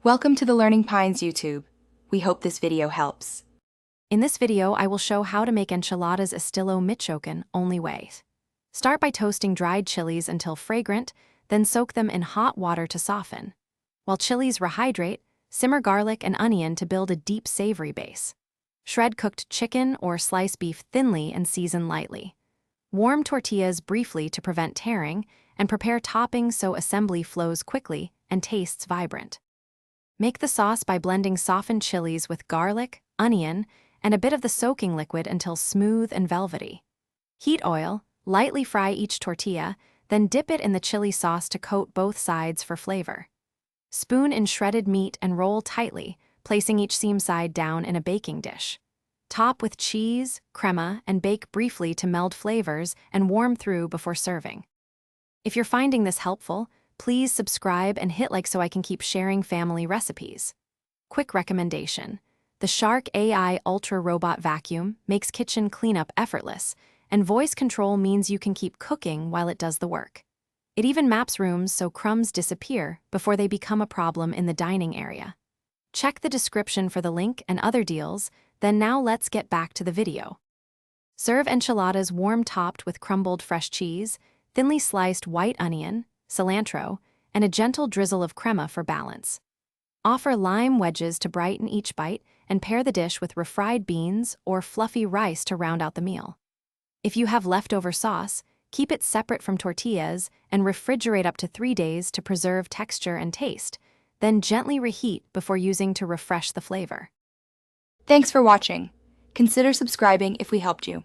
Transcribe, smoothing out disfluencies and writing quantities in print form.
Welcome to the Learning Pines YouTube. We hope this video helps. In this video, I will show how to make enchiladas estilo Michoacan only way. Start by toasting dried chilies until fragrant, then soak them in hot water to soften. While chilies rehydrate, simmer garlic and onion to build a deep savory base. Shred cooked chicken or slice beef thinly and season lightly. Warm tortillas briefly to prevent tearing, and prepare toppings so assembly flows quickly and tastes vibrant. Make the sauce by blending softened chilies with garlic, onion, and a bit of the soaking liquid until smooth and velvety. Heat oil, lightly fry each tortilla, then dip it in the chili sauce to coat both sides for flavor. Spoon in shredded meat and roll tightly, placing each seam side down in a baking dish. Top with cheese, crema, and bake briefly to meld flavors and warm through before serving. If you're finding this helpful, please subscribe and hit like so I can keep sharing family recipes. Quick recommendation: the Shark AI Ultra Robot Vacuum makes kitchen cleanup effortless, and voice control means you can keep cooking while it does the work. It even maps rooms so crumbs disappear before they become a problem in the dining area. Check the description for the link and other deals, then now let's get back to the video. Serve enchiladas warm-topped with crumbled fresh cheese, thinly sliced white onion, cilantro, and a gentle drizzle of crema for balance. Offer lime wedges to brighten each bite and pair the dish with refried beans or fluffy rice to round out the meal. If you have leftover sauce, keep it separate from tortillas and refrigerate up to 3 days to preserve texture and taste, then gently reheat before using to refresh the flavor. Thanks for watching. Consider subscribing if we helped you.